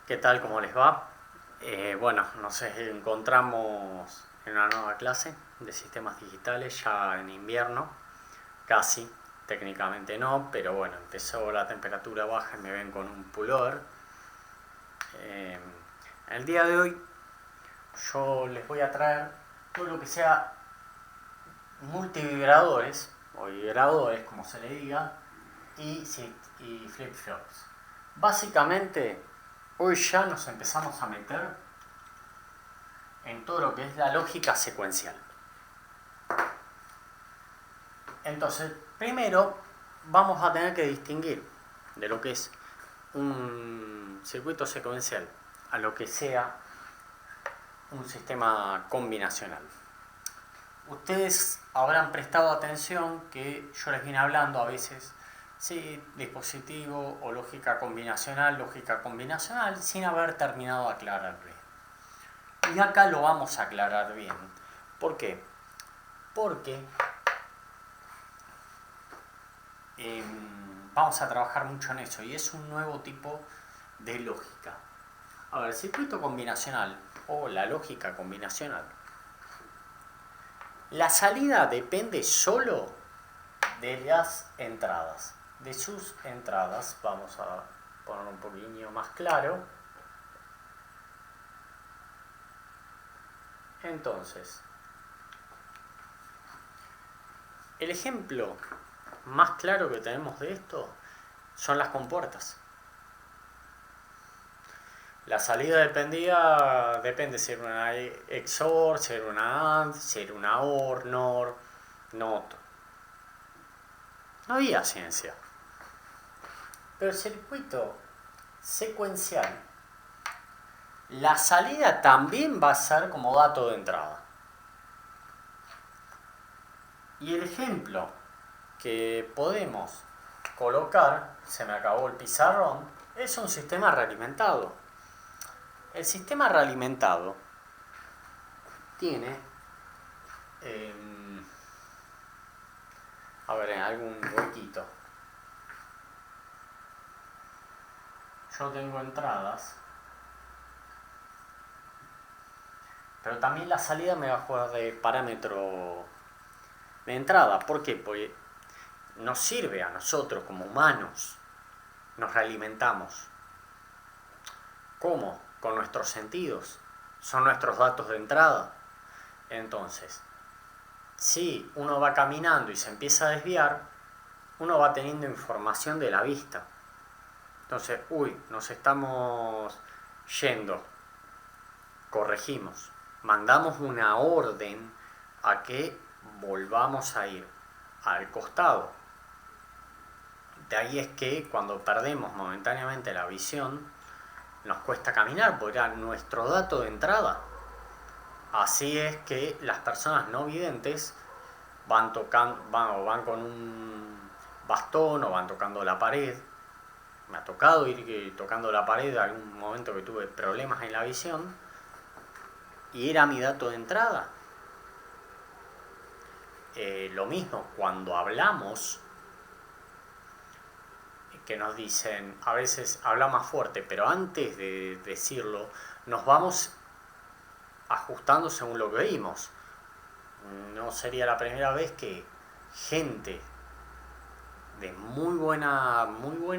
¿Qué tal? ¿Cómo les va? Bueno, nos encontramos en una nueva clase de sistemas digitales ya en invierno, casi, técnicamente no, pero bueno, empezó la temperatura baja y me ven con un pullover. Eh, en el día de hoy yo les voy a traer todo lo que sea multivibradores, o vibradores como se le diga, y flip-flops. Básicamente, hoy ya nos empezamos a meter en todo lo que es la lógica secuencial. Entonces, primero vamos a tener que distinguir de lo que es un circuito secuencial a lo que sea un sistema combinacional. Ustedes habrán prestado atención que yo les vine hablando a veces, sí, dispositivo o lógica combinacional, sin haber terminado de aclarar bien. Y acá lo vamos a aclarar bien. ¿Por qué? Porque vamos a trabajar mucho en eso y es un nuevo tipo de lógica. A ver, el circuito combinacional o la lógica combinacional. La salida depende solo de las entradas, de sus entradas. Vamos a poner un poquito más claro. Entonces, el ejemplo más claro que tenemos de esto son las compuertas. La salida depende si era una XOR, si era una AND, si era una OR, NOR, NOT. No había ciencia. Pero el circuito secuencial, la salida también va a ser como dato de entrada. Y el ejemplo que podemos colocar, se me acabó el pizarrón, es un sistema realimentado. El sistema realimentado tiene, a ver, en algún huequito. Yo tengo entradas, pero también la salida me va a jugar de parámetro de entrada. ¿Por qué? Porque nos sirve a nosotros como humanos, nos realimentamos. ¿Cómo? Con nuestros sentidos. Son nuestros datos de entrada. Entonces, si uno va caminando y se empieza a desviar, uno va teniendo información de la vista. Entonces, nos estamos yendo. Corregimos. Mandamos una orden a que volvamos a ir al costado. De ahí es que cuando perdemos momentáneamente la visión, nos cuesta caminar porque era nuestro dato de entrada. Así es que las personas no videntes van con un bastón o van tocando la pared. Me ha tocado ir tocando la pared en algún momento que tuve problemas en la visión y era mi dato de entrada. Lo mismo cuando hablamos, que nos dicen, a veces habla más fuerte, pero antes de decirlo, nos vamos ajustando según lo que oímos. No sería la primera vez que gente de muy buena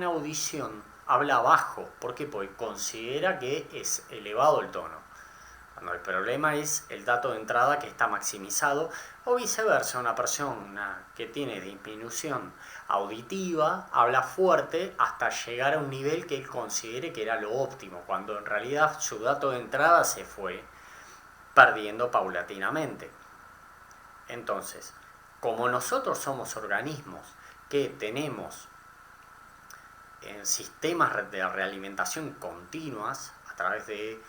audición habla bajo. ¿Por qué? Porque considera que es elevado el tono. Cuando el problema es el dato de entrada que está maximizado, o viceversa, una persona que tiene disminución auditiva habla fuerte hasta llegar a un nivel que él considere que era lo óptimo, cuando en realidad su dato de entrada se fue perdiendo paulatinamente. Entonces, como nosotros somos organismos que tenemos en sistemas de realimentación continuas a través de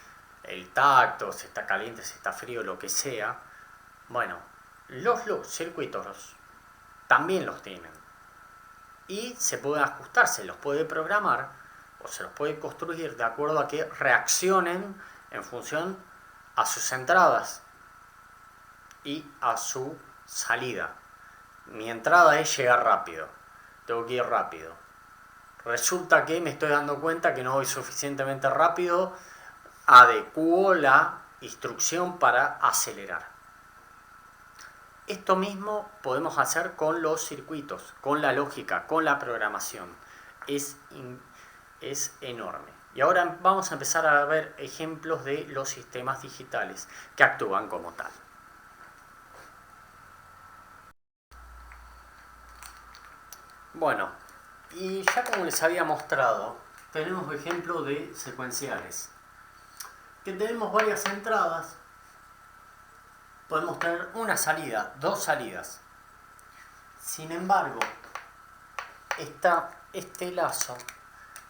el tacto, si está caliente, si está frío, lo que sea, bueno, los circuitos también los tienen y se pueden ajustar, se los puede programar o se los puede construir de acuerdo a que reaccionen en función a sus entradas y a su salida. Mi entrada es llegar rápido, tengo que ir rápido. resulta que me estoy dando cuenta que no voy suficientemente rápido, adecuo la instrucción para acelerar. Esto mismo podemos hacer con los circuitos, con la lógica, con la programación. Es enorme. Y ahora vamos a empezar a ver ejemplos de los sistemas digitales que actúan como tal. Bueno, y ya como les había mostrado, tenemos ejemplos de secuenciales. Que tenemos varias entradas, podemos tener una salida, dos salidas. Sin embargo, está este lazo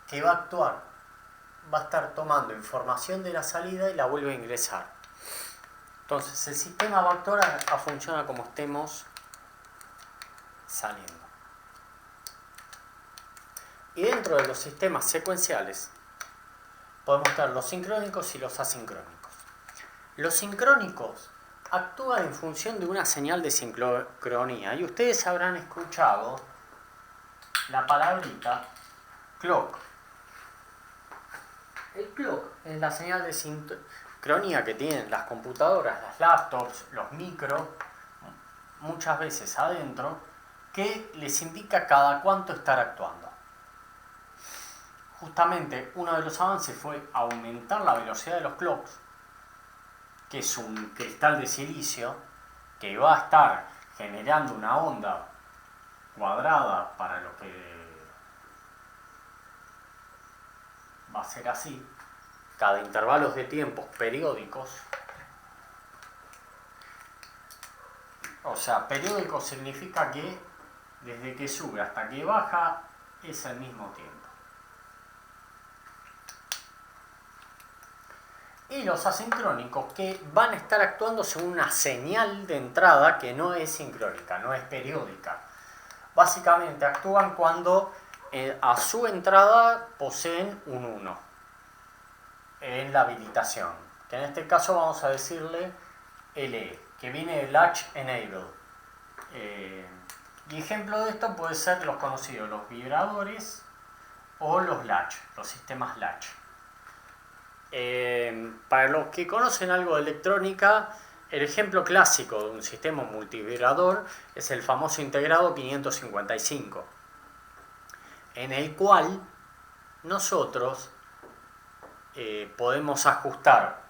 que va a actuar, va a estar tomando información de la salida y la vuelve a ingresar. Entonces el sistema va a actuar a funcionar como estemos saliendo. Y dentro de los sistemas secuenciales podemos tener los sincrónicos y los asincrónicos. Los sincrónicos actúan en función de una señal de sincronía y ustedes habrán escuchado la palabrita clock. El clock es la señal de sincronía que tienen las computadoras, las laptops, los micros, muchas veces adentro, que les indica cada cuánto estar actuando. Justamente uno de los avances fue aumentar la velocidad de los clocks, que es un cristal de silicio que va a estar generando una onda cuadrada para lo que va a ser así, cada intervalos de tiempos periódicos. O sea, periódico significa que desde que sube hasta que baja es el mismo tiempo. Y los asincrónicos que van a estar actuando según una señal de entrada que no es sincrónica, no es periódica. Básicamente actúan cuando a su entrada poseen un 1 en la habilitación, que en este caso vamos a decirle LE, que viene de Latch Enable. Y ejemplo de esto puede ser los conocidos, los vibradores o los latch, los sistemas latch. Para los que conocen algo de electrónica, el ejemplo clásico de un sistema multivibrador es el famoso integrado 555, en el cual nosotros podemos ajustar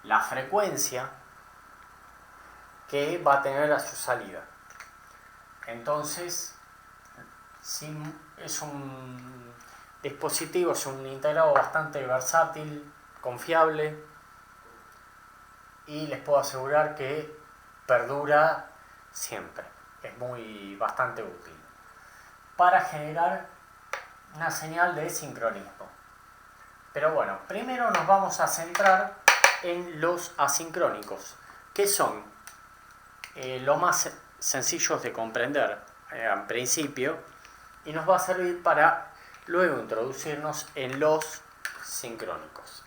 la frecuencia que va a tener a su salida. Entonces, es un dispositivo, es un integrado bastante versátil, confiable, y les puedo asegurar que perdura siempre. Es bastante útil para generar una señal de sincronismo. Pero bueno, primero nos vamos a centrar en los asincrónicos, que son lo más sencillos de comprender en principio, y nos va a servir para luego introducirnos en los sincrónicos.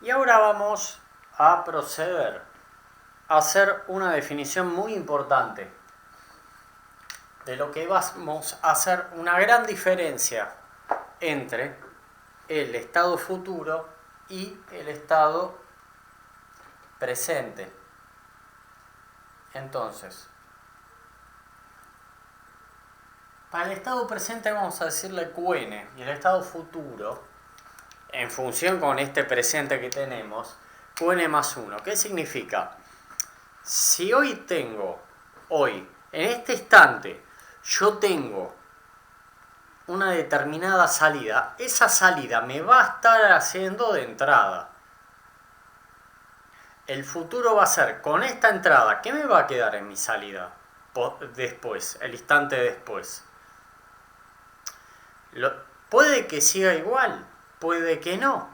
Y ahora vamos a proceder a hacer una definición muy importante de lo que vamos a hacer una gran diferencia entre el estado futuro y el estado presente. Entonces, para el estado presente vamos a decirle QN, y el estado futuro, en función con este presente que tenemos, QN más 1. ¿Qué significa? Si hoy, en este instante, yo tengo una determinada salida, esa salida me va a estar haciendo de entrada. El futuro va a ser con esta entrada, ¿qué me va a quedar en mi salida después, el instante después? Puede que siga igual, puede que no,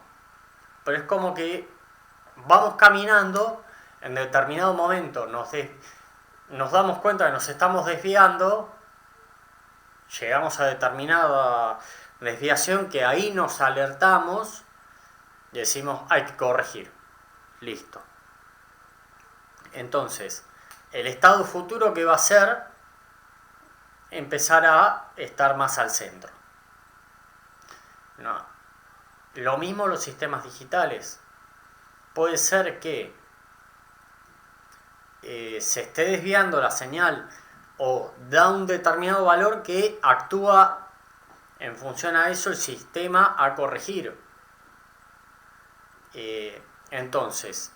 pero es como que vamos caminando, en determinado momento nos damos cuenta que nos estamos desviando, llegamos a determinada desviación que ahí nos alertamos y decimos hay que corregir, listo. Entonces, el estado futuro que va a ser empezar a estar más al centro. No. Lo mismo los sistemas digitales. Puede ser que se esté desviando la señal o da un determinado valor que actúa en función a eso el sistema a corregir. Entonces,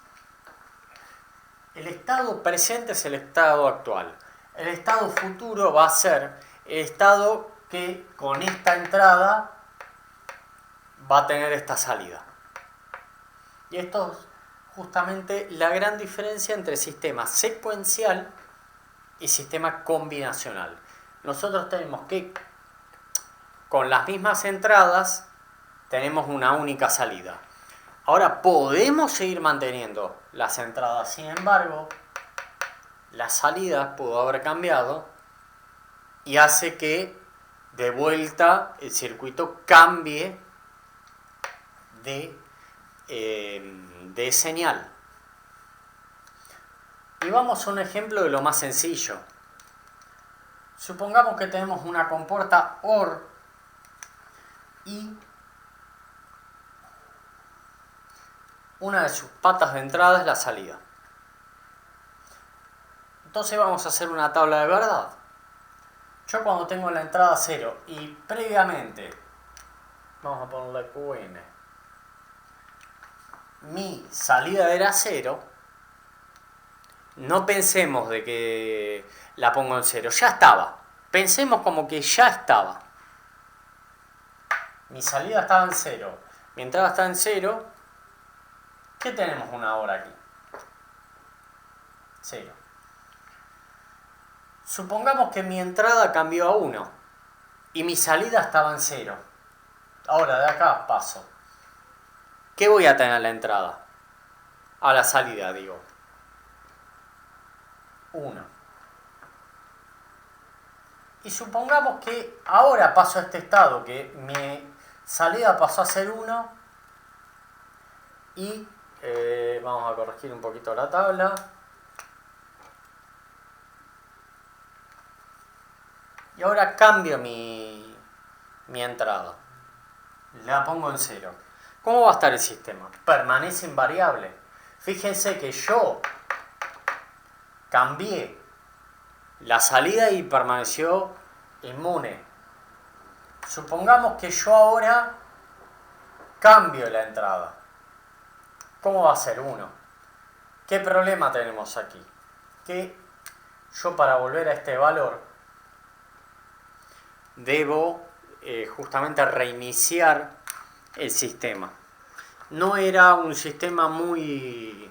el estado presente es el estado actual. El estado futuro va a ser el estado que con esta entrada va a tener esta salida. Y esto es justamente la gran diferencia entre sistema secuencial y sistema combinacional. Nosotros tenemos que, con las mismas entradas, tenemos una única salida. Ahora podemos seguir manteniendo las entradas, sin embargo, la salida pudo haber cambiado y hace que de vuelta el circuito cambie de señal. Y vamos a un ejemplo de lo más sencillo. Supongamos que tenemos una compuerta OR y una de sus patas de entrada es la salida. Entonces vamos a hacer una tabla de verdad. Yo cuando tengo la entrada 0 y previamente, vamos a ponerle QN, mi salida era 0, no pensemos de que la pongo en 0, ya estaba. Pensemos como que ya estaba. Mi salida estaba en 0, mi entrada está en 0. ¿Qué tenemos una hora aquí? 0. Supongamos que mi entrada cambió a 1 y mi salida estaba en 0. Ahora de acá paso. ¿Qué voy a tener a la entrada? A la salida, digo. 1. Y supongamos que ahora paso a este estado, que mi salida pasó a ser 1 y vamos a corregir un poquito la tabla. Y ahora cambio mi entrada. La pongo en 0. ¿Cómo va a estar el sistema? Permanece invariable. Fíjense que yo cambié la salida y permaneció inmune. Supongamos que yo ahora cambio la entrada. ¿Cómo va a ser 1? ¿Qué problema tenemos aquí? Que yo para volver a este valor debo justamente reiniciar el sistema. No era un sistema muy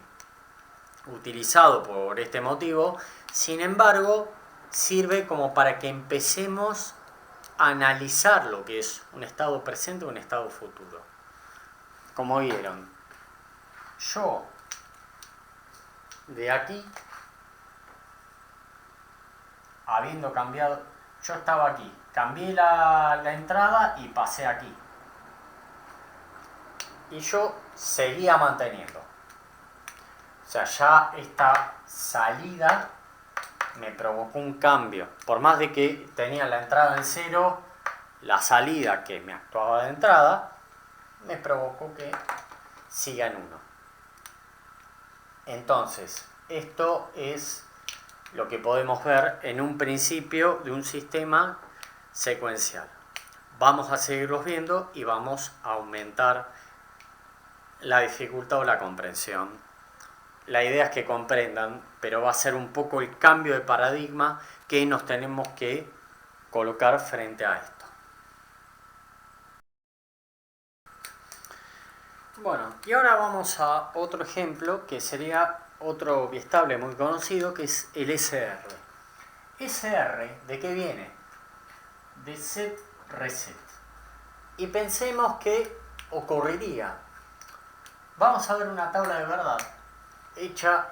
utilizado por este motivo, sin embargo, sirve como para que empecemos a analizar lo que es un estado presente o un estado futuro. Como vieron, yo de aquí, habiendo cambiado, yo estaba aquí, cambié la entrada y pasé aquí. Y yo seguía manteniendo. O sea, ya esta salida me provocó un cambio. Por más de que tenía la entrada en 0, la salida que me actuaba de entrada me provocó que siga en 1. Entonces, esto es lo que podemos ver en un principio de un sistema secuencial. Vamos a seguirlos viendo y vamos a aumentar la dificultad o la comprensión. La idea es que comprendan, pero va a ser un poco el cambio de paradigma que nos tenemos que colocar frente a esto. Bueno, y ahora vamos a otro ejemplo que sería otro biestable muy conocido, que es el SR. SR, ¿de qué viene? De set reset. Y pensemos que ocurriría. Vamos a ver una tabla de verdad hecha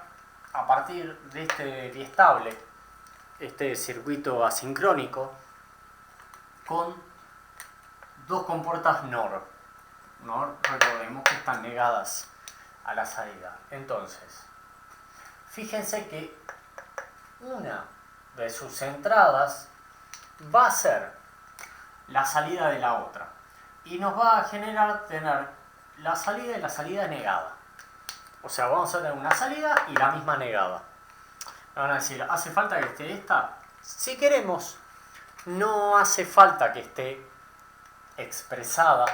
a partir de este biestable, este circuito asincrónico, con dos compuertas NOR. NOR, recordemos que están negadas a la salida. Entonces, fíjense que una de sus entradas va a ser la salida de la otra. Y nos va a generar tener la salida y la salida negada. O sea, vamos a tener una salida y la misma negada. Me van a decir, ¿hace falta que esté esta? Si queremos, no hace falta que esté expresada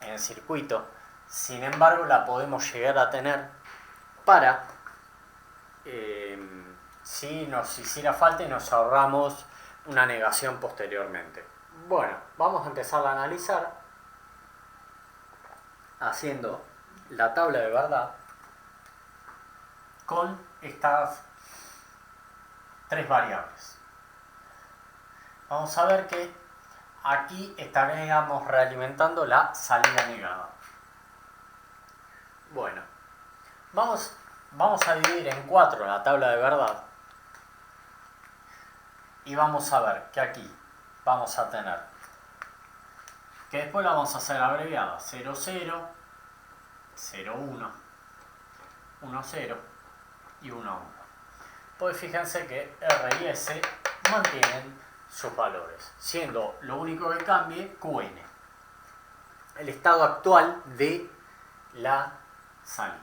en el circuito. Sin embargo, la podemos llegar a tener para, si nos hiciera falta y nos ahorramos una negación posteriormente. Bueno, vamos a empezar a analizar haciendo la tabla de verdad con estas tres variables. Vamos a ver que aquí estaríamos realimentando la salida negada. Bueno, vamos a dividir en 4 la tabla de verdad y vamos a ver que aquí vamos a tener, que después la vamos a hacer abreviada, 0, 0, 0, 1, 1, 0 y 1, 1. Pues fíjense que R y S mantienen sus valores, siendo lo único que cambie QN, el estado actual de la salida.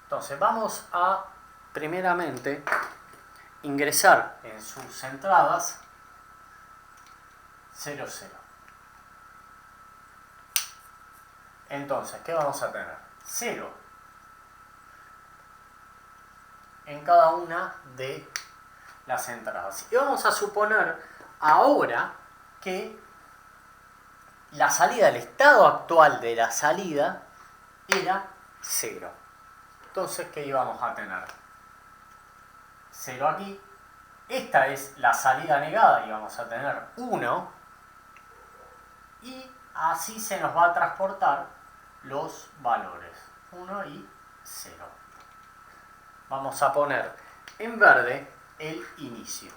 Entonces vamos a primeramente ingresar en sus entradas 0, 0. Entonces, ¿qué vamos a tener? 0 en cada una de las entradas. Y vamos a suponer ahora que la salida, el estado actual de la salida era 0. Entonces, ¿qué íbamos a tener? 0 aquí. Esta es la salida negada y vamos a tener 1. Y así se nos va a transportar los valores 1 y 0. Vamos a poner en verde el inicio.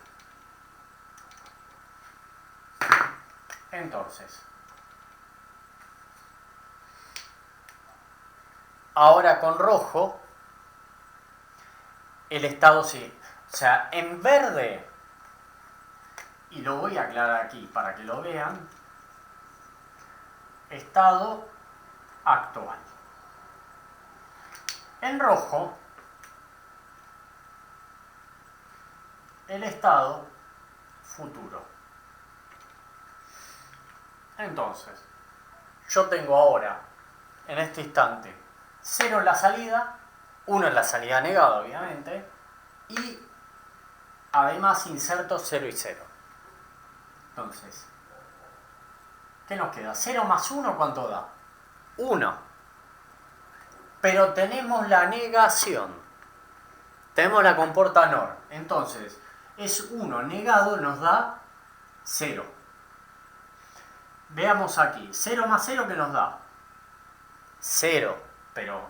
Entonces, ahora con rojo, el estado sí. O sea, en verde, y lo voy a aclarar aquí para que lo vean, estado actual. En rojo, el estado futuro. Entonces, yo tengo ahora, en este instante, 0 en la salida, 1 en la salida negada, obviamente, y además inserto 0 y 0. Entonces, ¿qué nos queda? 0 más 1, ¿cuánto da? 1. Pero tenemos la negación. Tenemos la comporta NOR. Entonces, es 1 negado, nos da 0. Veamos aquí. 0 más 0, ¿qué nos da? 0. Pero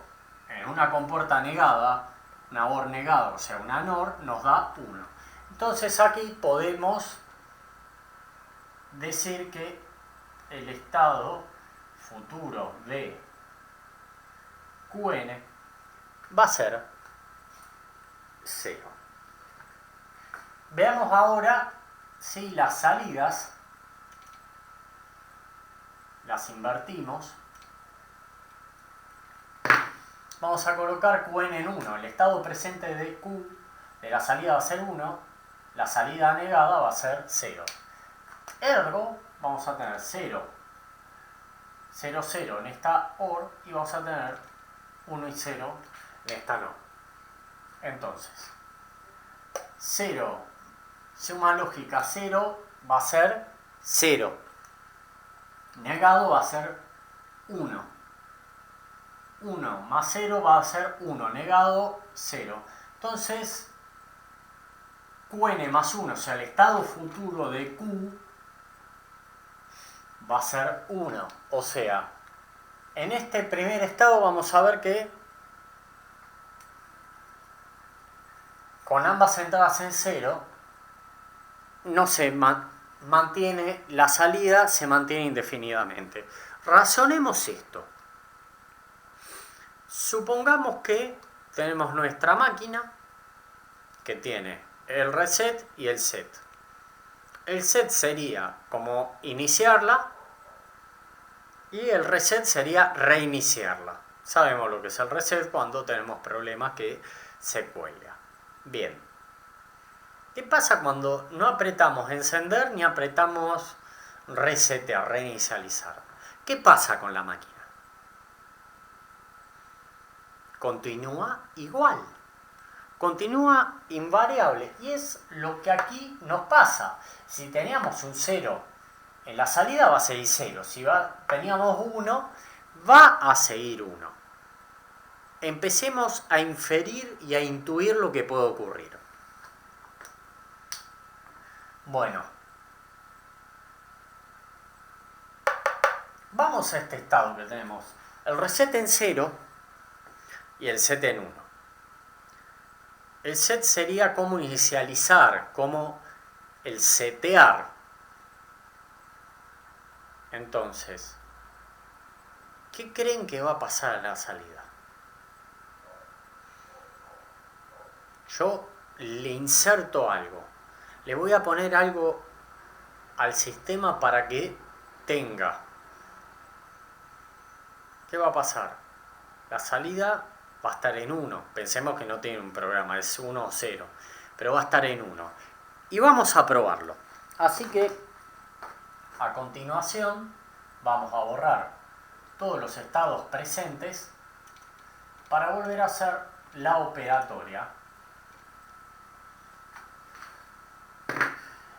en una comporta negada, una OR negada, o sea, una NOR, nos da 1. Entonces aquí podemos decir que el estado futuro de QN va a ser 0. Veamos ahora si las salidas las invertimos. Vamos a colocar QN en 1. El estado presente de Q de la salida va a ser 1. La salida negada va a ser 0. Ergo, vamos a tener 0, 0, 0 en esta OR y vamos a tener 1 y 0 en esta NOR. Entonces, 0, suma lógica 0 va a ser 0. Negado va a ser 1. 1 más 0 va a ser 1. Negado, 0. Entonces, QN más 1, o sea, el estado futuro de Q va a ser 1. O sea, en este primer estado vamos a ver que con ambas entradas en 0 no se mantiene, la salida se mantiene indefinidamente. Razonemos esto. Supongamos que tenemos nuestra máquina que tiene el reset y el set. El set sería como iniciarla y el reset sería reiniciarla. Sabemos lo que es el reset cuando tenemos problemas que se cuelga. Bien. ¿Qué pasa cuando no apretamos encender ni apretamos resetear, reinicializar? ¿Qué pasa con la máquina? Continúa igual. Continúa invariable. Y es lo que aquí nos pasa. Si teníamos un 0 en la salida, va a seguir 0. Si teníamos 1, va a seguir 1. Empecemos a inferir y a intuir lo que puede ocurrir. Bueno, vamos a este estado que tenemos. El reset en 0 y el set en 1. El set sería como inicializar, como el setear. Entonces, ¿qué creen que va a pasar a la salida? Yo le inserto algo. Le voy a poner algo al sistema para que tenga. ¿Qué va a pasar? La salida va a estar en 1. Pensemos que no tiene un programa, es 1 o 0. Pero va a estar en 1. Y vamos a probarlo. Así que, a continuación, vamos a borrar todos los estados presentes para volver a hacer la operatoria.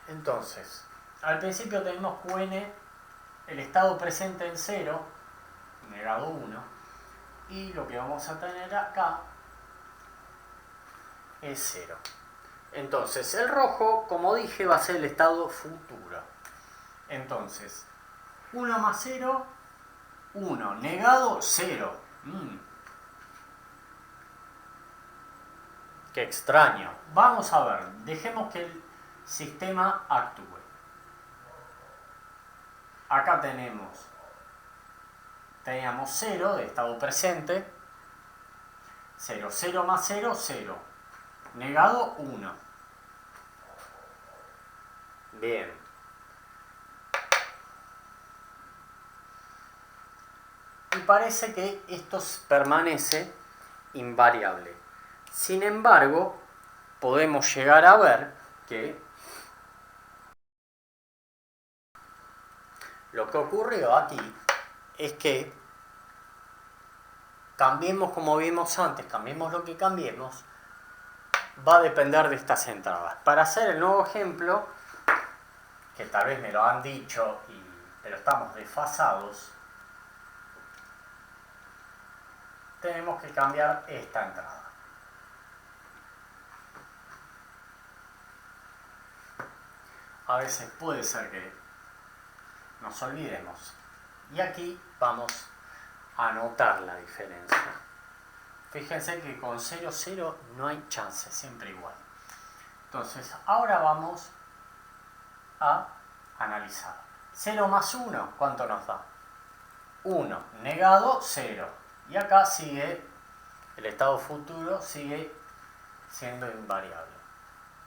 Entonces, al principio tenemos QN, el estado presente en 0, negado 1, y lo que vamos a tener acá es 0. Entonces, el rojo, como dije, va a ser el estado futuro. Entonces, 1 más 0, 1, negado 0. Qué extraño. Vamos a ver, dejemos que el sistema actúe. Acá teníamos 0 de estado presente, 0, 0 más 0, 0, negado 1. Bien. Y parece que esto permanece invariable. Sin embargo, podemos llegar a ver que lo que ocurrió aquí es que cambiemos como vimos antes, cambiemos lo que cambiemos, va a depender de estas entradas. Para hacer el nuevo ejemplo, que tal vez me lo han dicho, pero estamos desfasados, tenemos que cambiar esta entrada. A veces puede ser que nos olvidemos. Y aquí vamos a anotar la diferencia. Fíjense que con 0, 0 no hay chance, siempre igual. Entonces, ahora vamos a analizar. 0 más 1, ¿cuánto nos da? 1, negado 0. Y acá sigue, el estado futuro sigue siendo invariable.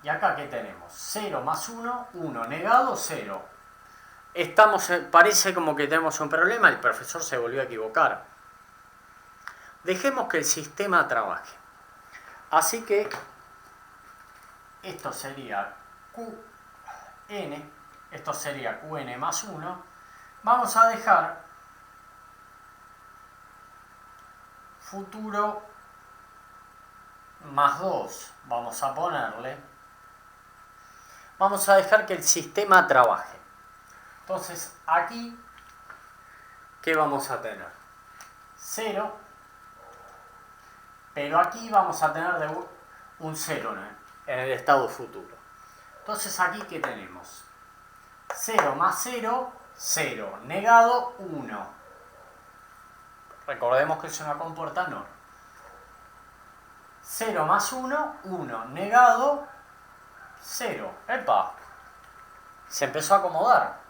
Y acá, ¿qué tenemos? 0 más 1, 1, negado 0. Parece como que tenemos un problema, el profesor se volvió a equivocar. Dejemos que el sistema trabaje. Así que esto sería QN, esto sería QN más 1. Vamos a dejar futuro más 2. Vamos a ponerle. Vamos a dejar que el sistema trabaje. Entonces, aquí, ¿qué vamos a tener? 0, pero aquí vamos a tener un 0 en el estado futuro. Entonces, aquí, ¿qué tenemos? 0 más 0, 0, negado 1. Recordemos que es una compuerta NOR. 0 más 1, 1, negado 0. ¡Epa! Se empezó a acomodar.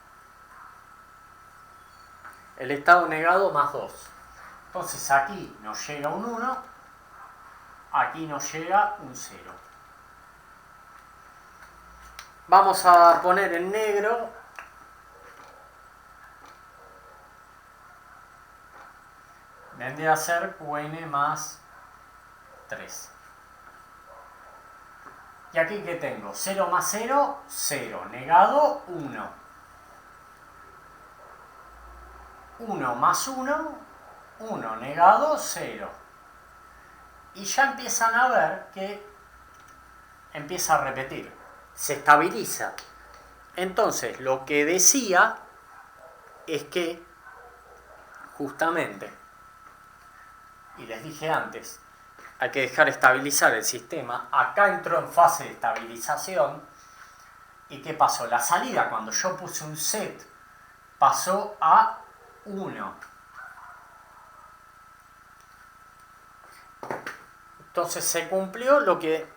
El estado negado más 2. Entonces aquí nos llega un 1, aquí nos llega un 0. Vamos a poner en negro vendría a ser QN más 3. Y aquí que tengo 0 más 0, 0, negado 1. 1 más 1, 1, negado 0. Y ya empiezan a ver que empieza a repetir, se estabiliza. Entonces, lo que decía es que justamente, y les dije antes, hay que dejar estabilizar el sistema. Acá entró en fase de estabilización. ¿Y qué pasó? La salida, cuando yo puse un set, pasó a 1. Entonces se cumplió lo que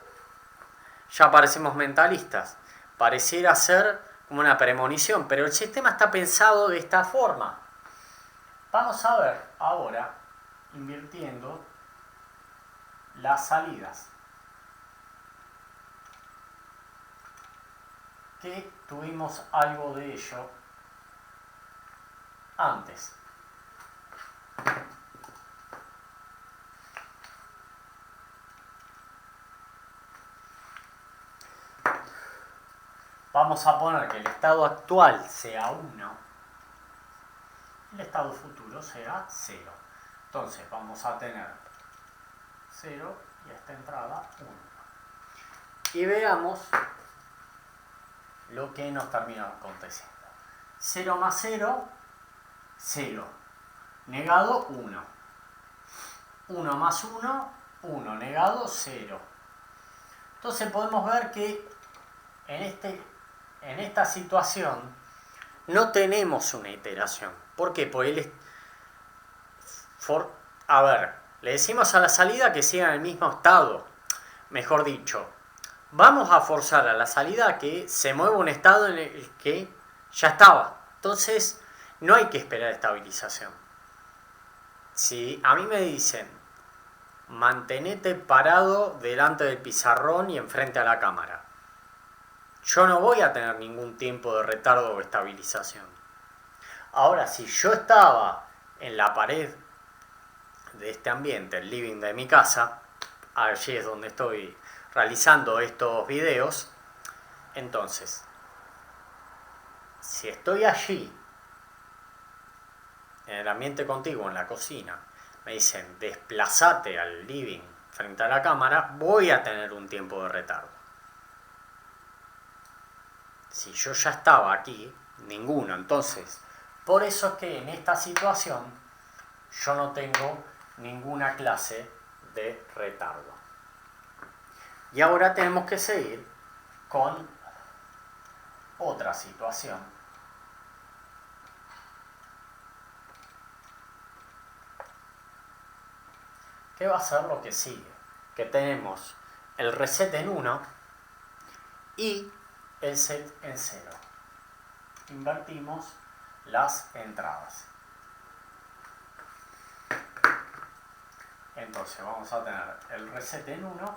ya parecemos mentalistas. Pareciera ser como una premonición, pero el sistema está pensado de esta forma. Vamos a ver ahora, invirtiendo las salidas, que tuvimos algo de ello antes. Vamos a poner que el estado actual sea 1, el estado futuro sea 0. Entonces vamos a tener 0 y esta entrada 1. Y veamos lo que nos termina aconteciendo. 0 más 0, 0. Negado 1. 1 más 1, 1. Negado 0. Entonces podemos ver que en esta situación no tenemos una iteración. ¿Por qué? Porque le decimos a la salida que siga en el mismo estado. Mejor dicho, vamos a forzar a la salida que se mueva un estado en el que ya estaba. Entonces, no hay que esperar estabilización. Si a mí me dicen, mantenete parado delante del pizarrón y enfrente a la cámara, yo no voy a tener ningún tiempo de retardo o estabilización. Ahora, si yo estaba en la pared de este ambiente, el living de mi casa, allí es donde estoy realizando estos videos, entonces, si estoy allí, en el ambiente contiguo, en la cocina, me dicen desplazate al living frente a la cámara, voy a tener un tiempo de retardo. Si yo ya estaba aquí, ninguno. Entonces, por eso es que en esta situación yo no tengo ninguna clase de retardo. Y ahora tenemos que seguir con otra situación. ¿Qué va a ser lo que sigue? Que tenemos el reset en 1 y el set en 0. Invertimos las entradas. Entonces vamos a tener el reset en 1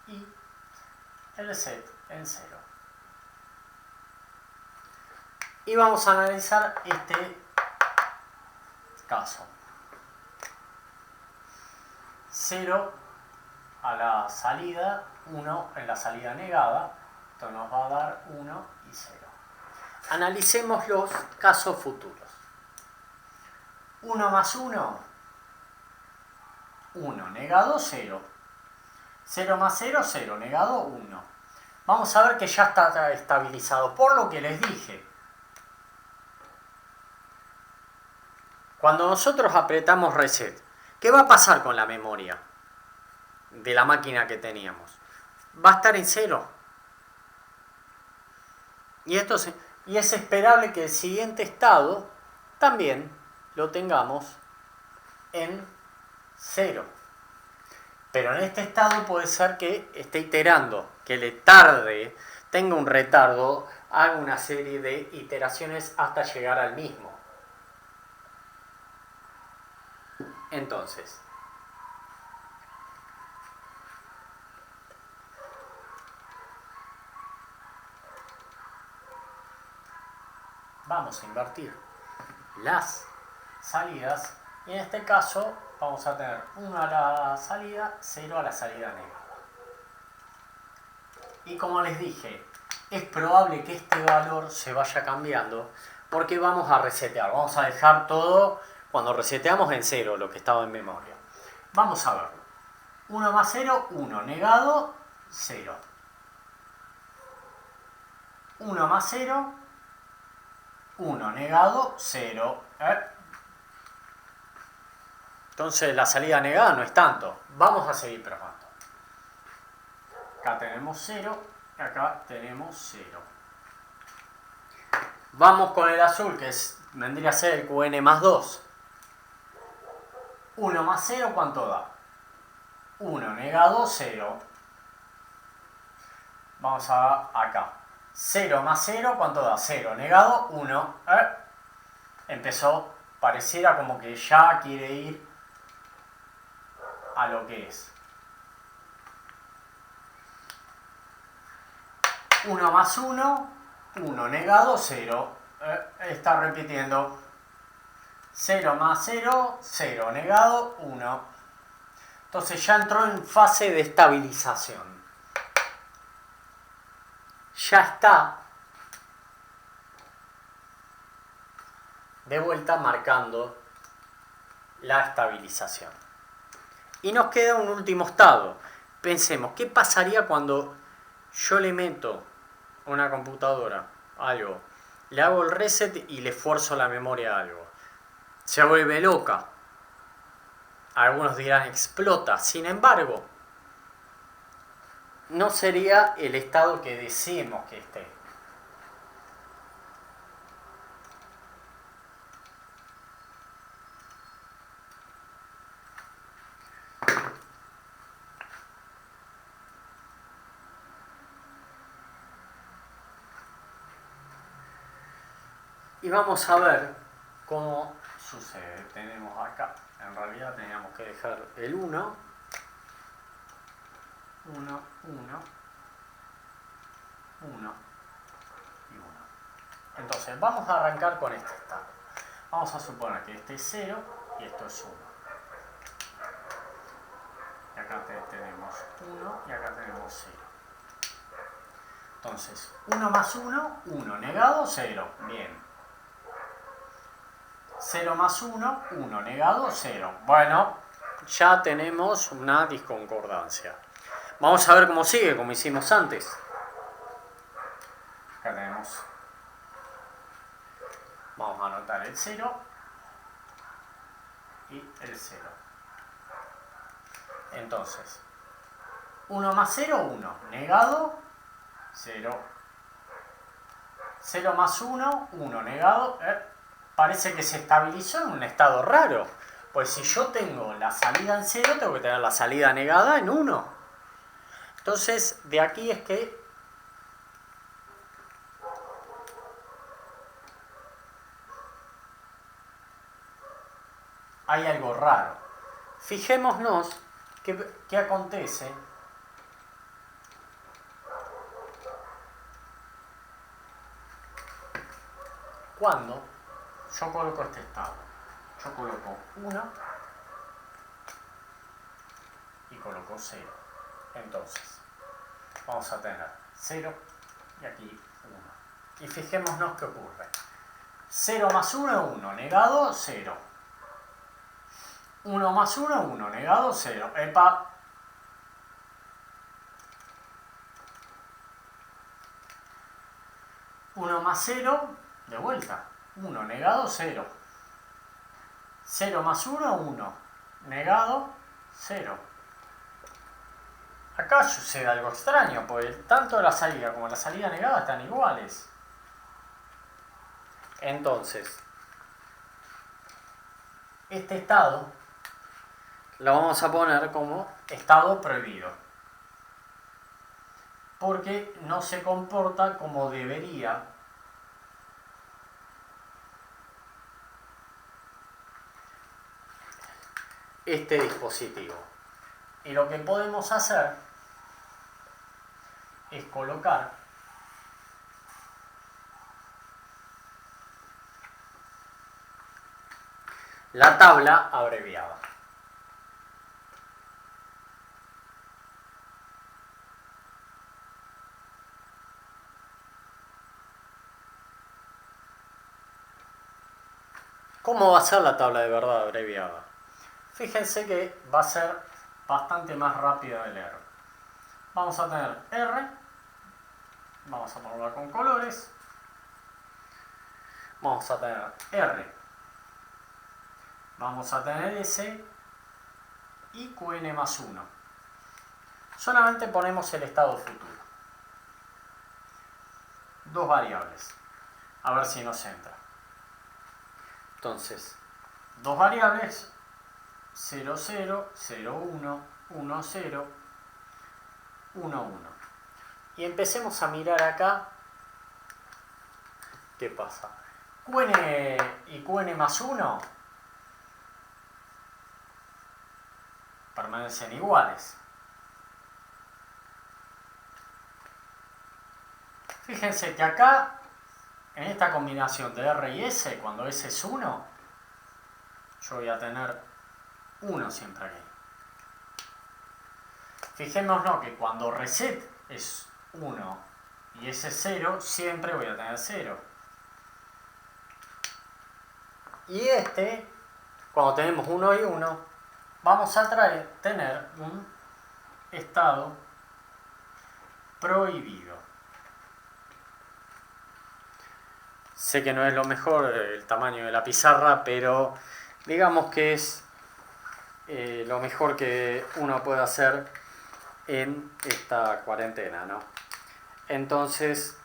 y el set en 0. Y vamos a analizar este caso. 0 a la salida, 1 en la salida negada. Esto nos va a dar 1 y 0. Analicemos los casos futuros. 1 más 1, 1, negado 0. 0 más 0, 0, negado 1. Vamos a ver que ya está estabilizado, por lo que les dije. Cuando nosotros apretamos reset, ¿qué va a pasar con la memoria de la máquina que teníamos? Va a estar en 0. Y es esperable que el siguiente estado también lo tengamos en 0. Pero en este estado puede ser que esté iterando, que le tarde, tenga un retardo, haga una serie de iteraciones hasta llegar al mismo. Entonces, vamos a invertir las salidas y en este caso vamos a tener 1 a la salida, 0 a la salida negada. Y como les dije, es probable que este valor se vaya cambiando porque vamos a resetear, vamos a dejar todo cuando reseteamos en 0 lo que estaba en memoria. Vamos a ver, 1 más 0, 1, negado, 0. 1 más 0, 1, negado, 0. Entonces la salida negada no es tanto. Vamos a seguir probando. Acá tenemos 0 y acá tenemos 0. Vamos con el azul, que vendría a ser el QN más 2. 1 más 0, ¿cuánto da? 1 negado, 0. Vamos a acá. 0 más 0, ¿cuánto da? 0 negado, 1. Empezó, pareciera como que ya quiere ir a lo que es. 1 más 1, 1 negado, 0. Está repitiendo. 0 más 0, 0 negado, 1. Entonces ya entró en fase de estabilización. Ya está de vuelta marcando la estabilización. Y nos queda un último estado. Pensemos, ¿qué pasaría cuando yo le meto a una computadora algo, le hago el reset y le esfuerzo la memoria a algo? Se vuelve loca. Algunos dirán explota. Sin embargo, no sería el estado que deseemos que esté. Y vamos a ver cómo sucede. Tenemos acá, en realidad teníamos que dejar el 1, 1, 1, 1 y 1. Entonces vamos a arrancar con este estado. Vamos a suponer que este es 0 y esto es 1. Y acá tenemos 1 y acá tenemos 0. Entonces, 1 más 1, 1 negado, 0. Bien. 0 más 1, 1 negado, 0. Bueno, ya tenemos una disconcordancia. Vamos a ver cómo sigue, como hicimos antes. Acá tenemos. Vamos a anotar el 0 y el 0. Entonces, 1 más 0, 1. Negado, 0. 0 más 1, 1. Negado, parece que se estabilizó en un estado raro. Pues si yo tengo la salida en 0, tengo que tener la salida negada en 1. Entonces, de aquí es que hay algo raro. Fijémonos qué acontece cuando yo coloco este estado. Yo coloco 1 y coloco 0. Entonces, vamos a tener 0 y aquí 1. Y fijémonos qué ocurre. 0 más 1 es 1, negado, 0. 1 más 1, 1, negado, 0. ¡Epa! ¡1 más 0, de vuelta. 1, negado, 0. 0 más 1, 1. Negado, 0. Acá sucede algo extraño, porque tanto la salida como la salida negada están iguales. Entonces, este estado lo vamos a poner como estado prohibido, porque no se comporta como debería este dispositivo. Y lo que podemos hacer es colocar la tabla abreviada. ¿Cómo va a ser la tabla de verdad abreviada? Fíjense que va a ser bastante más rápida de leer. Vamos a tener R, vamos a ponerla con colores, vamos a tener R, vamos a tener S y Qn más 1. Solamente ponemos el estado futuro. Dos variables. A ver si nos entra. Entonces, dos variables, 0, 0, 0, 1, 1, 0, 1, 1. Y empecemos a mirar acá qué pasa. Qn y Qn más 1 permanecen iguales. Fíjense que acá, en esta combinación de R y S, cuando S es 1, yo voy a tener 1 siempre aquí. Fijémonos que cuando reset es 1 y S es 0, siempre voy a tener 0. Y cuando tenemos 1 y 1, vamos a tener un estado prohibido. Sé que no es lo mejor el tamaño de la pizarra, pero digamos que es lo mejor que uno puede hacer en esta cuarentena, ¿no? Entonces,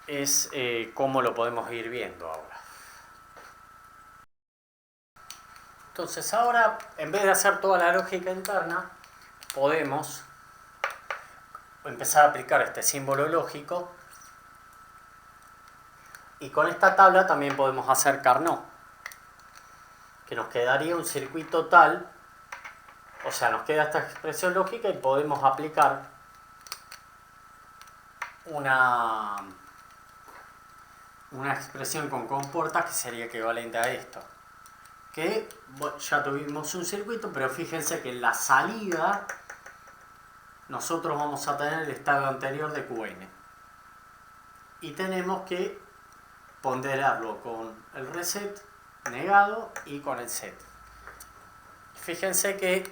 es cómo lo podemos ir viendo ahora. Entonces ahora, en vez de hacer toda la lógica interna, podemos empezar a aplicar este símbolo lógico. Y con esta tabla también podemos hacer Carnot, que nos quedaría un circuito tal, o sea, nos queda esta expresión lógica y podemos aplicar una expresión con compuertas que sería equivalente a esto. Que ya tuvimos un circuito, pero fíjense que en la salida nosotros vamos a tener el estado anterior de Qn. Y tenemos que ponderarlo con el reset negado y con el set. Fíjense que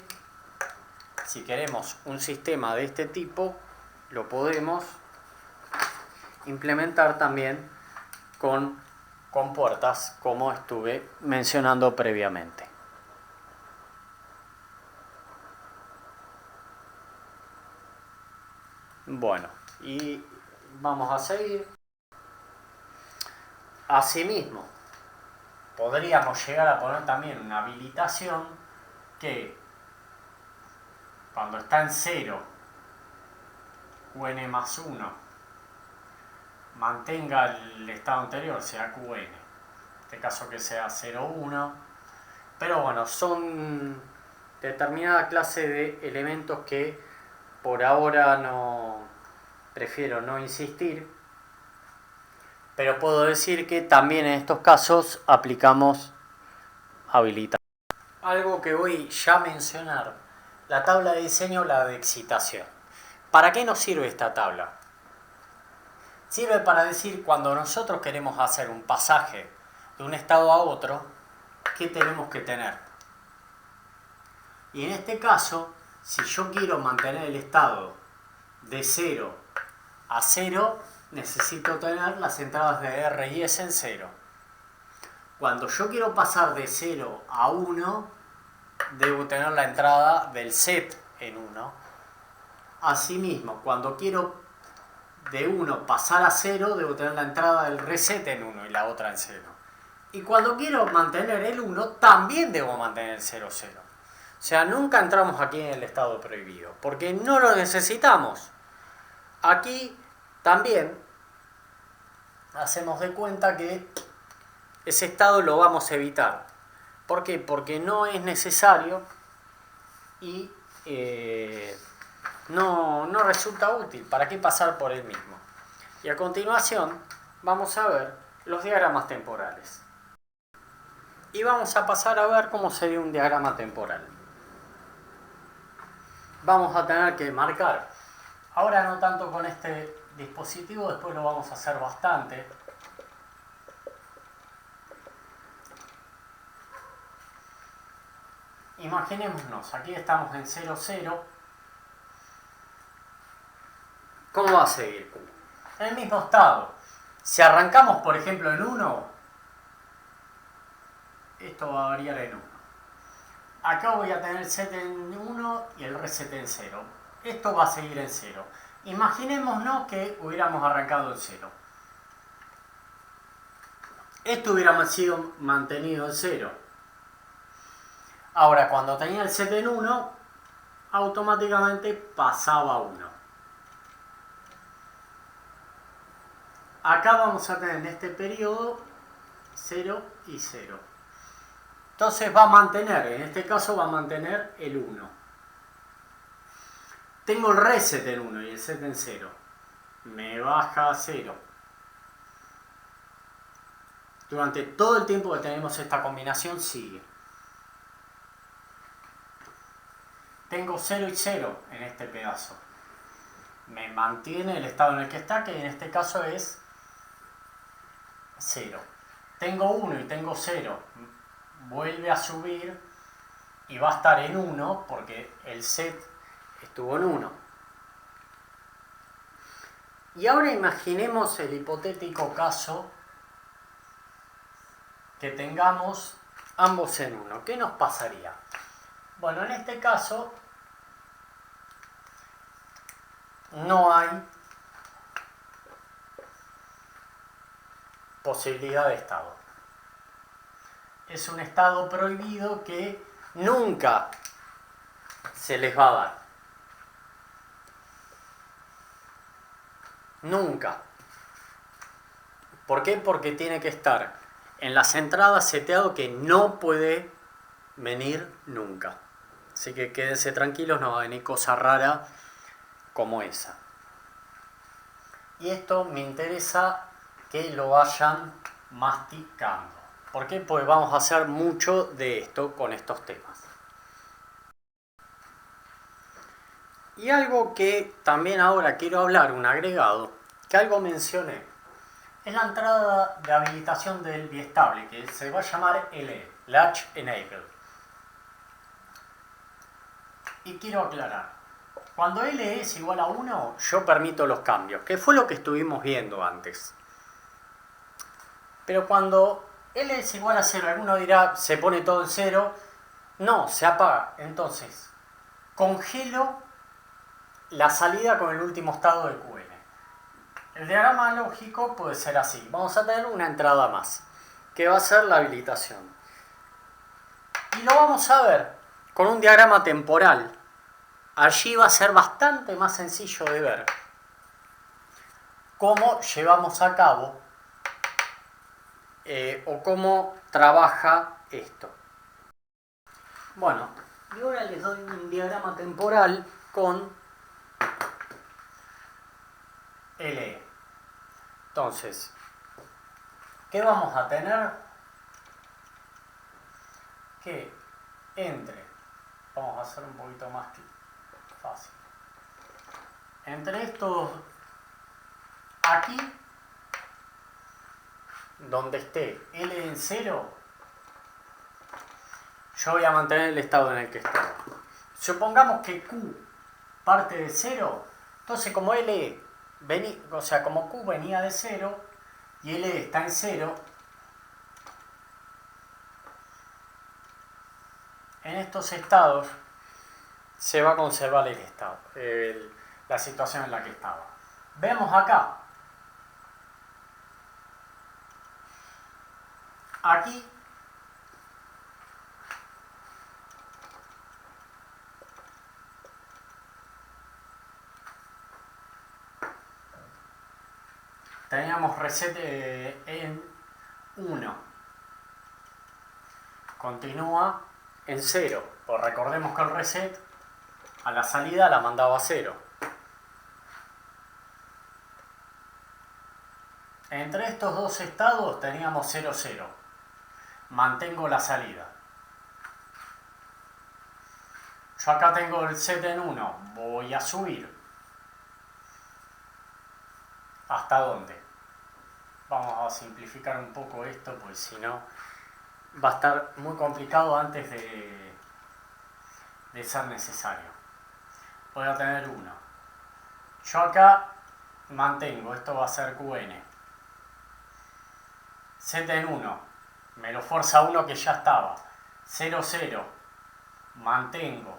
si queremos un sistema de este tipo, lo podemos implementar también con compuertas, como estuve mencionando previamente. Bueno, y vamos a seguir. Asimismo, podríamos llegar a poner también una habilitación que cuando está en 0, Qn más 1, mantenga el estado anterior, sea Qn. En este caso que sea 0, 1. Pero bueno, son determinada clase de elementos que por ahora prefiero no insistir. Pero puedo decir que también en estos casos aplicamos habilitación. Algo que voy ya a mencionar, la tabla de diseño, la de excitación. ¿Para qué nos sirve esta tabla? Sirve para decir cuando nosotros queremos hacer un pasaje de un estado a otro, ¿qué tenemos que tener? Y en este caso, si yo quiero mantener el estado de 0 a 0, necesito tener las entradas de R y S en 0. Cuando yo quiero pasar de 0 a 1, debo tener la entrada del set en 1. Asimismo, cuando quiero de 1 pasar a 0, debo tener la entrada del reset en 1 y la otra en 0. Y cuando quiero mantener el 1, también debo mantener el 0, 0. O sea, nunca entramos aquí en el estado prohibido, porque no lo necesitamos. Aquí también hacemos de cuenta que ese estado lo vamos a evitar. ¿Por qué? Porque no es necesario y no resulta útil. ¿Para qué pasar por él mismo? Y a continuación vamos a ver los diagramas temporales. Y vamos a pasar a ver cómo sería un diagrama temporal. Vamos a tener que marcar, ahora no tanto con este dispositivo, después lo vamos a hacer bastante. Imaginémonos, aquí estamos en 0, 0. ¿Cómo va a seguir Q? En el mismo estado. Si arrancamos, por ejemplo, en 1, esto va a variar en 1. Acá voy a tener el set en 1 y el reset en 0. Esto va a seguir en 0. Imaginémonos que hubiéramos arrancado en 0. Esto hubiera sido mantenido en 0. Ahora, cuando tenía el set en 1, automáticamente pasaba a 1. Acá vamos a tener en este periodo 0 y 0. Entonces va a mantener, en este caso va a mantener el 1. Tengo el reset en 1 y el set en 0. Me baja a 0. Durante todo el tiempo que tenemos esta combinación sigue. Tengo 0 y 0 en este pedazo. Me mantiene el estado en el que está, que en este caso es 0. Tengo 1 y tengo 0. Vuelve a subir y va a estar en 1 porque el set estuvo en 1. Y ahora imaginemos el hipotético caso que tengamos ambos en 1. ¿Qué nos pasaría? Bueno, en este caso no hay posibilidad de estado. Es un estado prohibido que nunca se les va a dar. Nunca. ¿Por qué? Porque tiene que estar en las entradas seteado que no puede venir nunca. Así que quédense tranquilos, no va a venir cosa rara como esa. Y esto me interesa que lo vayan masticando. ¿Por qué? Pues vamos a hacer mucho de esto con estos temas. Y algo que también ahora quiero hablar, un agregado, que algo mencioné, es la entrada de habilitación del biestable, que se va a llamar LE, Latch Enable. Y quiero aclarar, cuando LE es igual a 1, yo permito los cambios, que fue lo que estuvimos viendo antes. Pero cuando L es igual a 0, alguno dirá, se pone todo en 0. No, se apaga. Entonces, congelo la salida con el último estado de QN. El diagrama lógico puede ser así. Vamos a tener una entrada más, que va a ser la habilitación. Y lo vamos a ver con un diagrama temporal. Allí va a ser bastante más sencillo de ver cómo llevamos a cabo o cómo trabaja esto. Bueno, y ahora les doy un diagrama temporal con LE. Entonces, ¿qué vamos a tener? Que entre, vamos a hacer un poquito más fácil, entre estos, aquí, donde esté L en 0, yo voy a mantener el estado en el que está. Supongamos que Q parte de 0, entonces como como Q venía de 0 y L está en 0, en estos estados se va a conservar el estado, la situación en la que estaba. Vemos acá, aquí teníamos reset en 1, continúa en 0, pues recordemos que el reset a la salida la mandaba a 0. Entre estos dos estados teníamos 0, 0. mantengo la salida. Yo acá tengo el set en 1, voy a subir. ¿Hasta dónde? Vamos a simplificar un poco esto, pues si no va a estar muy complicado antes de ser necesario. Voy a tener 1. Yo acá mantengo, esto va a ser QN. Set en 1, me lo fuerza 1 que ya estaba. 0, 0, mantengo.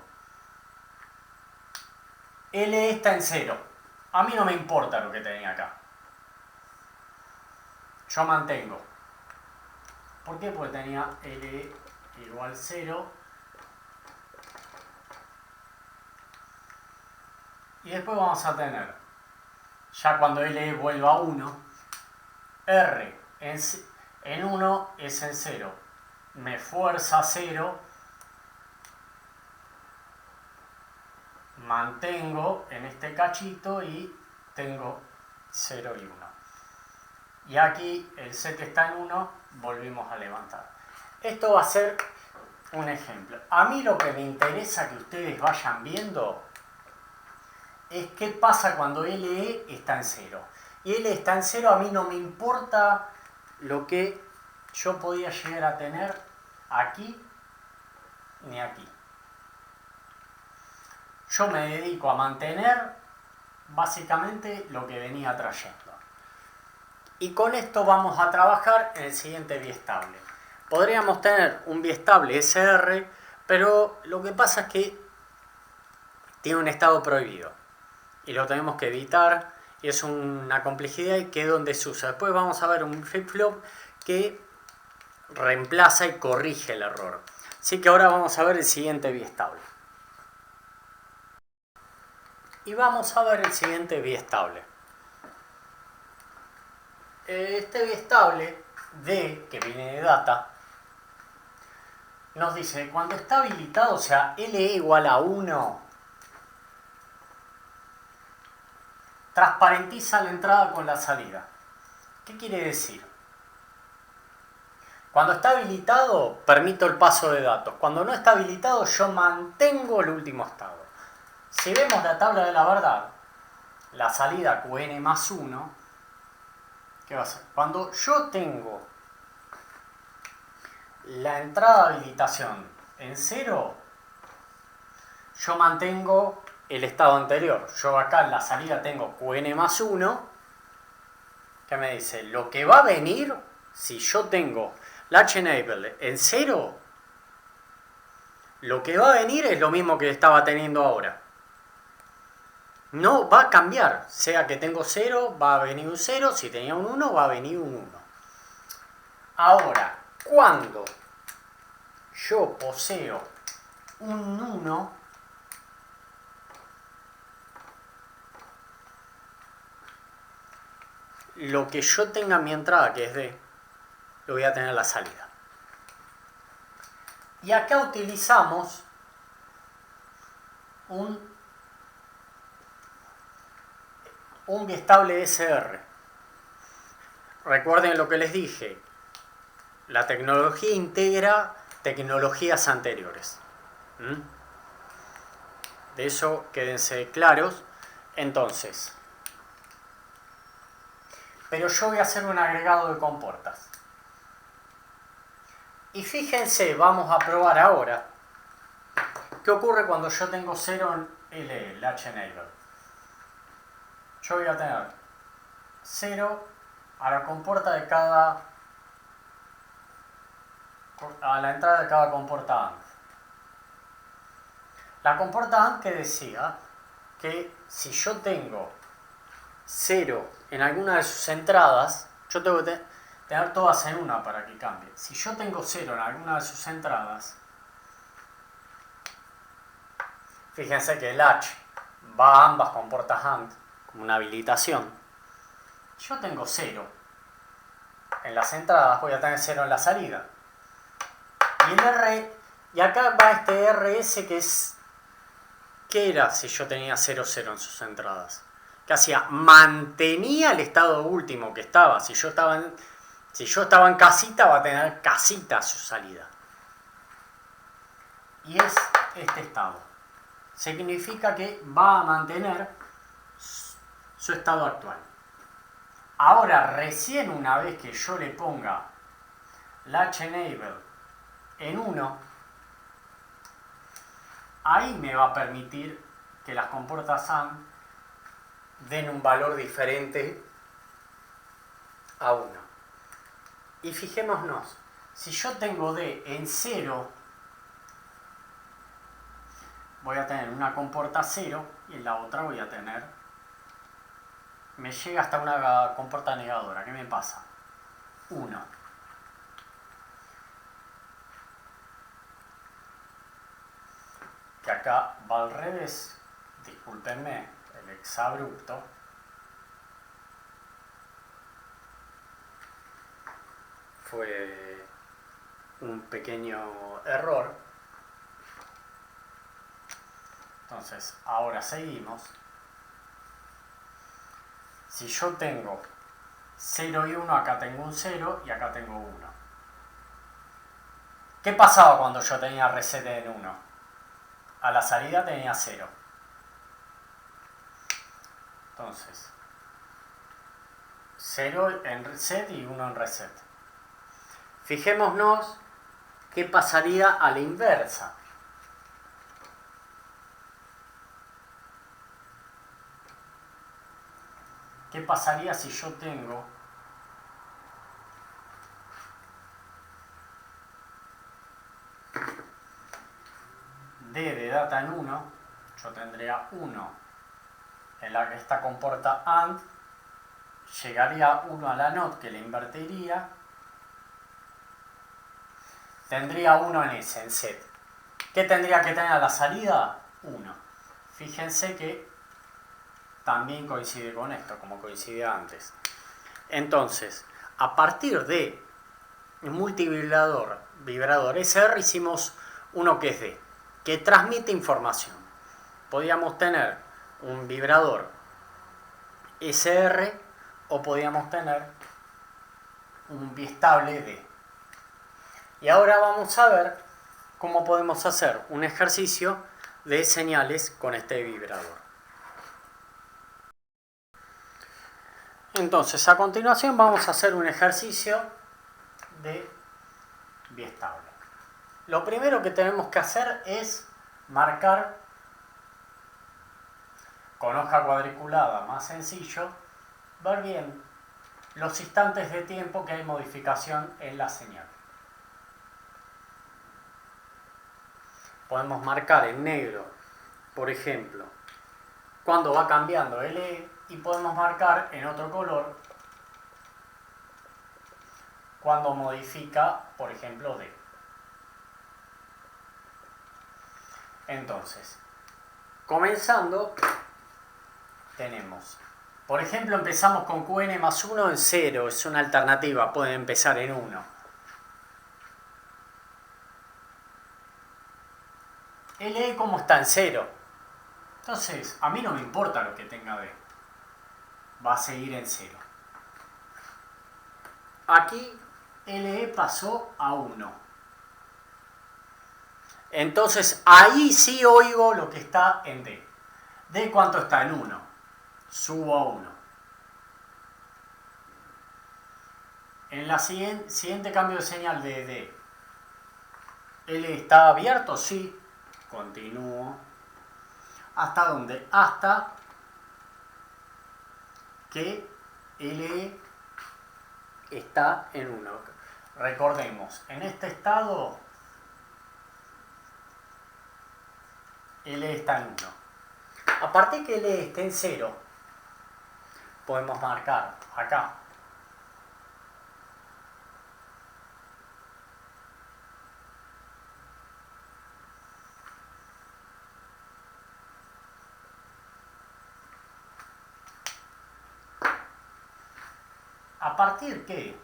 L está en 0. A mí no me importa lo que tenía acá. Yo mantengo. ¿Por qué? Porque tenía L igual 0. Y después vamos a tener, ya cuando L vuelva a 1, R en 1 es en 0. Me fuerza 0. Mantengo en este cachito y tengo 0 y 1. Y aquí el set está en 1, volvimos a levantar. Esto va a ser un ejemplo. A mí lo que me interesa que ustedes vayan viendo es qué pasa cuando LE está en 0. Y L está en 0, a mí no me importa lo que yo podía llegar a tener aquí ni aquí. Yo me dedico a mantener básicamente lo que venía trayendo. Y con esto vamos a trabajar en el siguiente biestable. Podríamos tener un biestable SR, pero lo que pasa es que tiene un estado prohibido. Y lo tenemos que evitar. Y es una complejidad y que es donde se usa. Después vamos a ver un flip-flop que reemplaza y corrige el error. Así que ahora vamos a ver el siguiente biestable. Y vamos a ver el siguiente biestable. Este biestable D, que viene de data, nos dice cuando está habilitado, o sea, LE igual a 1, transparentiza la entrada con la salida. ¿Qué quiere decir? Cuando está habilitado, permito el paso de datos. Cuando no está habilitado, yo mantengo el último estado. Si vemos la tabla de la verdad, la salida QN más 1, ¿qué va a ser? Cuando yo tengo la entrada de habilitación en 0, yo mantengo el estado anterior. Yo acá en la salida tengo QN más 1, que me dice, lo que va a venir, si yo tengo latch enable en 0, lo que va a venir es lo mismo que estaba teniendo ahora. No va a cambiar, sea que tengo 0, va a venir un 0, si tenía un 1, va a venir un 1. Ahora, cuando yo poseo un 1, lo que yo tenga en mi entrada, que es D, lo voy a tener en la salida. Y acá utilizamos un biestable SR. Recuerden lo que les dije, la tecnología integra tecnologías anteriores. De eso quédense claros. Entonces, pero yo voy a hacer un agregado de comportas. Y fíjense, vamos a probar ahora qué ocurre cuando yo tengo 0 en LE, latch enable. Yo voy a tener 0 a la comporta de cada, a la entrada de cada comporta AND. La comporta AND que decía que si yo tengo 0 en alguna de sus entradas, yo tengo que tener todas en una para que cambie. Si yo tengo 0 en alguna de sus entradas, fíjense que el latch va a ambas comportas AND como una habilitación. Yo tengo 0 en las entradas, voy a tener 0 en la salida. Y el R, y acá va este RS que es, ¿qué era si yo tenía 0, 0 en sus entradas? ¿Qué hacía? Mantenía el estado último que estaba. Si yo estaba Si yo estaba en casita, va a tener casita su salida. Y es este estado. Significa que va a mantener su estado actual. Ahora, recién una vez que yo le ponga latch enable en 1, ahí me va a permitir que las compuertas AND den un valor diferente a 1. Y fijémonos, si yo tengo D en 0, voy a tener una compuerta 0 y en la otra voy a tener, me llega hasta una compuerta negadora. ¿Qué me pasa? 1. Que acá va al revés, discúlpenme el exabrupto. Fue un pequeño error. Entonces, ahora seguimos. Si yo tengo 0 y 1, acá tengo un 0 y acá tengo 1. ¿Qué pasaba cuando yo tenía reset en 1? A la salida tenía 0. Entonces, 0 en reset y 1 en reset. Fijémonos qué pasaría a la inversa. ¿Qué pasaría si yo tengo D de data en 1? Yo tendría 1 en la que esta comporta AND, llegaría 1 a la NOT que le invertiría, tendría 1 en S, en set. ¿Qué tendría que tener a la salida? 1. Fíjense que también coincide con esto, como coincidía antes. Entonces, a partir de un multivibrador, vibrador SR, hicimos uno que es D, que transmite información. Podíamos tener un vibrador SR o podíamos tener un bistable D. Y ahora vamos a ver cómo podemos hacer un ejercicio de señales con este vibrador. Entonces, a continuación vamos a hacer un ejercicio de bistable. Lo primero que tenemos que hacer es marcar con hoja cuadriculada, más sencillo, ver bien los instantes de tiempo que hay modificación en la señal. Podemos marcar en negro, por ejemplo, cuando va cambiando LE, y podemos marcar en otro color cuando modifica, por ejemplo, D. Entonces, comenzando, tenemos, por ejemplo, empezamos con QN más 1 en 0, es una alternativa, pueden empezar en 1. LE como está en 0. Entonces, a mí no me importa lo que tenga D. Va a seguir en 0. Aquí LE pasó a 1. Entonces, ahí sí oigo lo que está en D. ¿D cuánto está? En 1. Subo a 1. En la siguiente cambio de señal de D. ¿L está abierto? Sí. Continúo. ¿Hasta dónde? Hasta que LE está en 1. Recordemos, en este estado LE está en 1. A partir que LE esté en 0, podemos marcar acá a partir que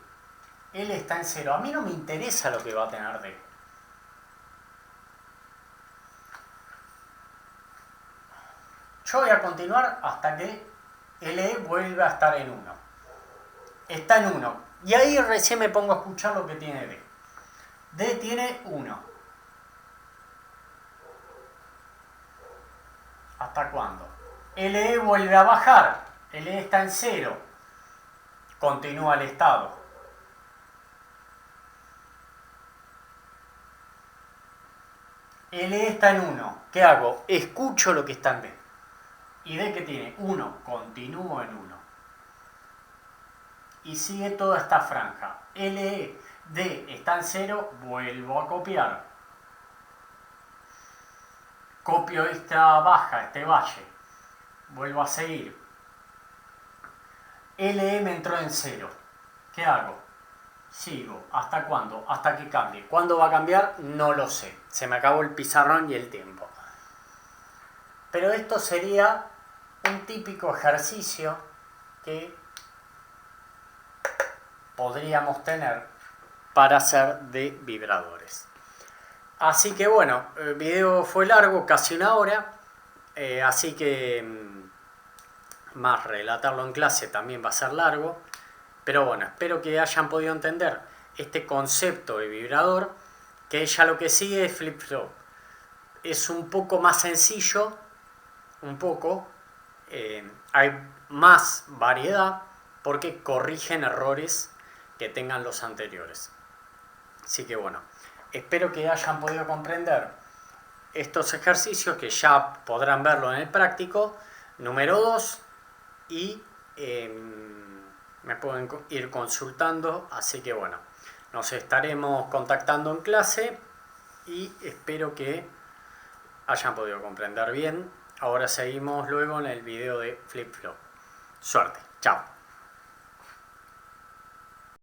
L está en 0, a mí no me interesa lo que va a tener D. Yo voy a continuar hasta que LE vuelva a estar en 1. Está en 1. Y ahí recién me pongo a escuchar lo que tiene D. D tiene 1. ¿Hasta cuándo? LE vuelve a bajar. LE está en 0. Continúa el estado. LE está en 1. ¿Qué hago? Escucho lo que está en D. ¿Y D que tiene? 1. Continúo en 1. Y sigue toda esta franja. LE, D está en 0. Vuelvo a copiar. Copio esta baja, este valle. Vuelvo a seguir. LE me entró en 0. ¿Qué hago? Sigo. ¿Hasta cuándo? Hasta que cambie. ¿Cuándo va a cambiar? No lo sé. Se me acabó el pizarrón y el tiempo. Pero esto sería un típico ejercicio que podríamos tener para hacer de vibradores. Así que bueno, el video fue largo, casi una hora. Así que más relatarlo en clase también va a ser largo. Pero bueno, espero que hayan podido entender este concepto de vibrador, que ya lo que sigue es flip-flop. Es un poco más sencillo, hay más variedad porque corrigen errores que tengan los anteriores. Así que bueno, espero que hayan podido comprender estos ejercicios, que ya podrán verlo en el práctico número 2 y me pueden ir consultando. Así que bueno, nos estaremos contactando en clase y espero que hayan podido comprender bien. Ahora seguimos luego en el video de flip-flop. Suerte, chao.